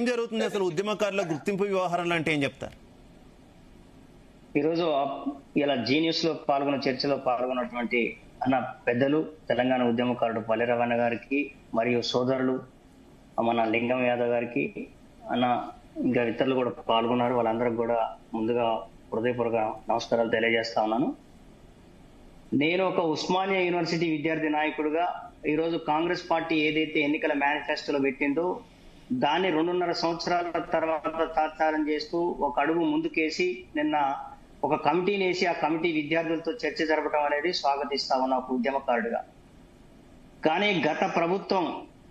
జరుగుతుంది అసలు ఉద్యమకారుల గుర్తింపు వ్యవహారంలో అంటే ఏం చెప్తారు? ఈరోజు ఇలా జీనియస్ లో పాల్గొన్న చర్చలో పాల్గొన్నటువంటి అన్న పెద్దలు తెలంగాణ ఉద్యమకారుడు పల్లె రవణ గారికి మరియు సోదరులు మన లింగం యాదవ్ గారికి అన్న ఇంకా ఇతరులు కూడా పాల్గొన్నారు. వాళ్ళందరికి కూడా ముందుగా హృదయపూర్వక నమస్కారాలు తెలియజేస్తా ఉన్నాను. నేను ఒక ఉస్మానియా యూనివర్సిటీ విద్యార్థి నాయకుడిగా ఈరోజు కాంగ్రెస్ పార్టీ ఏదైతే ఎన్నికల మేనిఫెస్టోలో పెట్టిందో దాన్ని 2.5 సంవత్సరాల తర్వాత తాత్సారం చేస్తూ ఒక అడుగు ముందుకేసి నిన్న ఒక కమిటీని వేసి ఆ కమిటీ విద్యార్థులతో చర్చ జరపడం అనేది స్వాగతిస్తా ఉన్నా ఒక ఉద్యమకారుడిగా. కానీ గత ప్రభుత్వం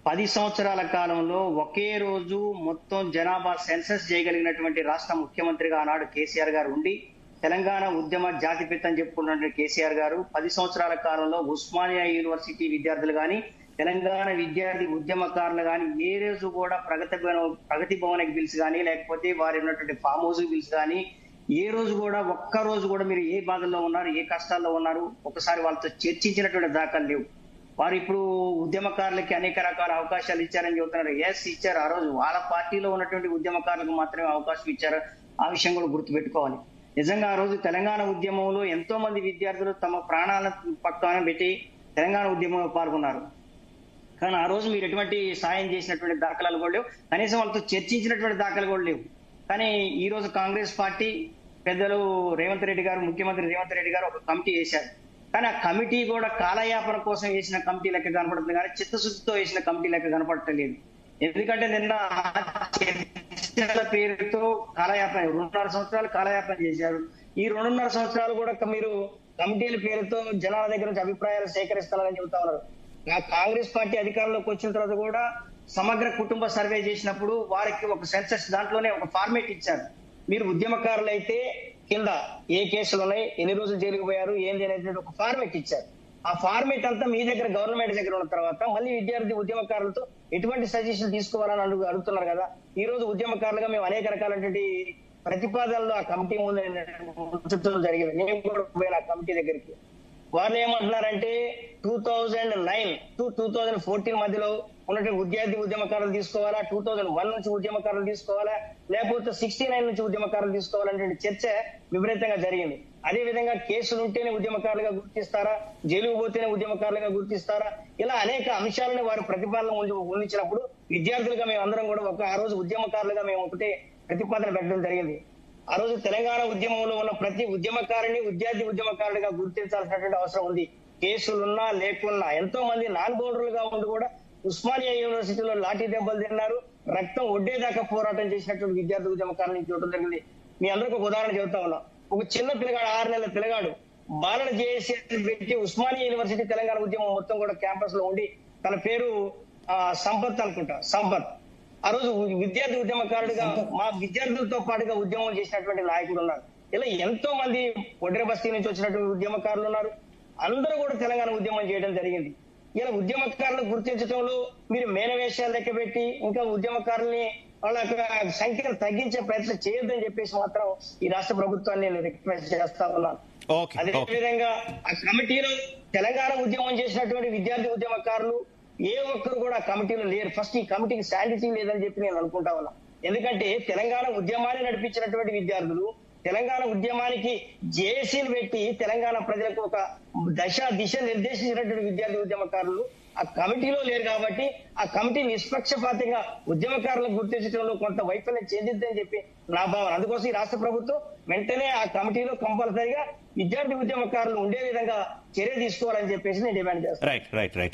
10 సంవత్సరాల కాలంలో ఒకే రోజు మొత్తం జనాభా సెన్సస్ చేయగలిగినటువంటి రాష్ట్ర ముఖ్యమంత్రిగా ఆనాడు కేసీఆర్ గారు ఉండి తెలంగాణ ఉద్యమ జాతిపిత అని చెప్పుకున్నటువంటి కేసీఆర్ గారు 10 సంవత్సరాల కాలంలో ఉస్మానియా యూనివర్సిటీ విద్యార్థులు కానీ తెలంగాణ విద్యార్థి ఉద్యమకారులు కానీ ఏ రోజు కూడా ప్రగతి భవన్కి బిల్స్ కానీ లేకపోతే వారి ఉన్నటువంటి ఫామ్ హౌస్ బిల్స్ కానీ ఏ రోజు కూడా ఒక్క రోజు కూడా మీరు ఏ బాధల్లో ఉన్నారు, ఏ కష్టాల్లో ఉన్నారు ఒకసారి వాళ్ళతో చర్చించినటువంటి దాఖలు లేవు. వారు ఇప్పుడు ఉద్యమకారులకి అనేక రకాల అవకాశాలు ఇచ్చారని చెబుతున్నారు. ఎస్ ఇచ్చారు. ఆ రోజు వాళ్ళ పార్టీలో ఉన్నటువంటి ఉద్యమకారులకు మాత్రమే అవకాశం ఇచ్చారు. ఆ విషయం కూడా గుర్తుపెట్టుకోవాలి. నిజంగా ఆ రోజు తెలంగాణ ఉద్యమంలో ఎంతో మంది విద్యార్థులు తమ ప్రాణాలను పక్కన పెట్టి తెలంగాణ ఉద్యమంలో పాల్గొన్నారు. కానీ ఆ రోజు మీరు ఎటువంటి సాయం చేసినటువంటి దాఖలాలు కూడా లేవు, కనీసం వాళ్ళతో చర్చించినటువంటి దాఖలు కూడా లేవు. కానీ ఈ రోజు కాంగ్రెస్ పార్టీ పెద్దలు రేవంత్ రెడ్డి గారు, ముఖ్యమంత్రి రేవంత్ రెడ్డి గారు ఒక కమిటీ వేశారు. కానీ ఆ కమిటీ కూడా కాలయాపన కోసం వేసిన కమిటీ లెక్క కనపడుతుంది కానీ చిత్తశుద్ధితో వేసిన కమిటీ లెక్క కనపడలేదు. ఎందుకంటే నిన్న చర్చల పేరుతో కాలయాపన 2.5 సంవత్సరాలు కాలయాపన చేశారు. ఈ 2.5 సంవత్సరాలు కూడా మీరు కమిటీల పేరుతో జనాల దగ్గర నుంచి అభిప్రాయాలు సేకరిస్తారని చెబుతా ఉన్నారు. కాంగ్రెస్ పార్టీ అధికారంలోకి వచ్చిన తర్వాత కూడా సమగ్ర కుటుంబ సర్వే చేసినప్పుడు వారికి ఒక సెన్సస్ దాంట్లోనే ఒక ఫార్మేట్ ఇచ్చారు. మీరు ఉద్యమకారులు అయితే కింద ఏ కేసులు ఉన్నాయి, ఎన్ని రోజులు జైలుకు పోయారు, ఏంది అనేది ఒక ఫార్మేట్ ఇచ్చారు. ఆ ఫార్మేట్ అంతా మీ దగ్గర గవర్నమెంట్ దగ్గర ఉన్న తర్వాత మళ్ళీ విద్యార్థి ఉద్యమకారులతో ఎటువంటి సజెషన్ తీసుకోవాలని అడుగుతున్నారు కదా. ఈ రోజు ఉద్యమకారులుగా మేము అనేక రకాలైనటువంటి ప్రతిపాదనలు ఆ కమిటీ ముందు జరిగింది. నేను కూడా పోయిన ఆ కమిటీ దగ్గరికి. వాళ్ళు ఏమంటున్నారంటే 2009 to 2014 మధ్యలో ఉన్నటువంటి విద్యార్థి ఉద్యమకారులు తీసుకోవాలా, 2001 నుంచి ఉద్యమకారులు తీసుకోవాలా, లేకపోతే 69 నుంచి ఉద్యమకారులు తీసుకోవాలనే చర్చ విపరీతంగా జరిగింది. అదే విధంగా కేసులు ఉంటేనే ఉద్యమకారులుగా గుర్తిస్తారా, జైలుకు పోతేనే ఉద్యమకారులుగా గుర్తిస్తారా, ఇలా అనేక అంశాలను వారు ప్రతిపాదన ఉంచినప్పుడు విద్యార్థులుగా మేము అందరం కూడా ఆ రోజు ఉద్యమకారులుగా మేము ఒకటే ప్రతిపాదన పెట్టడం జరిగింది. ఆ రోజు తెలంగాణ ఉద్యమంలో ఉన్న ప్రతి ఉద్యమకారుని విద్యార్థి ఉద్యమకారుడిగా గుర్తించాల్సినటువంటి అవసరం ఉంది. కేసులున్నా లేకున్నా ఎంతో మంది నాన్ బౌండరీలుగా ఉండి కూడా ఉస్మానియా యూనివర్సిటీలో లాఠీ దెబ్బలు తిన్నారు, రక్తం ఒడ్డేదాకా పోరాటం చేసినటువంటి విద్యార్థి ఉద్యమకారుని చూడటం జరిగింది. మీ అందరికీ ఒక ఉదాహరణ చెబుతా ఉన్నా. ఒక చిన్న పిల్లగాడు 6 నెలల పిల్లగాడు బాలన జేఏసీ పెట్టి ఉస్మానియా యూనివర్సిటీ తెలంగాణ ఉద్యమం మొత్తం కూడా క్యాంపస్ లో ఉండి తన పేరు సంపత్ అనుకుంటా, సంపత్. ఆ రోజు విద్యార్థి ఉద్యమకారుడిగా మా విద్యార్థులతో పాటుగా ఉద్యమం చేసినటువంటి నాయకుడు ఉన్నారు. ఇలా ఎంతో మంది ఒడ్రె బస్తీ నుంచి వచ్చినటువంటి ఉద్యమకారులు ఉన్నారు. అందరూ కూడా తెలంగాణ ఉద్యమం చేయడం జరిగింది. ఇలా ఉద్యమకారులను గుర్తించడంలో మీరు మేనవేషాలు లెక్క పెట్టి ఇంకా ఉద్యమకారుల్ని వాళ్ళ సంఖ్యను తగ్గించే ప్రయత్నం చేయొద్దని చెప్పేసి మాత్రం ఈ రాష్ట్ర ప్రభుత్వాన్ని నేను రిక్వెస్ట్ చేస్తా ఉన్నాను. అదే విధంగా ఆ కమిటీలో తెలంగాణ ఉద్యమం చేసినటువంటి విద్యార్థి ఉద్యమకారులు ఏ ఒక్కరు కూడా కమిటీలో లేరు. ఫస్ట్ ఈ కమిటీకి శాండిటీ లేదని చెప్పి నేను అనుకుంటా ఉన్నా. ఎందుకంటే తెలంగాణ ఉద్యమాన్ని నడిపించినటువంటి విద్యార్థులు తెలంగాణ ఉద్యమానికి జేఏసీలు పెట్టి తెలంగాణ ప్రజలకు ఒక దిశ నిర్దేశించినటువంటి విద్యార్థి ఉద్యమకారులు ఆ కమిటీలో లేరు కాబట్టి ఆ కమిటీ నిష్పక్షపాతంగా ఉద్యమకారులను గుర్తించడంలో కొంత వైఫల్యం చెందిద్దని చెప్పి నా భావన. అందుకోసం ఈ రాష్ట్ర ప్రభుత్వం వెంటనే ఆ కమిటీలో కంపల్సరీగా విద్యార్థి ఉద్యమకారులు ఉండే విధంగా చర్య తీసుకోవాలని చెప్పేసి నేను డిమాండ్ చేస్తాను. రైట్.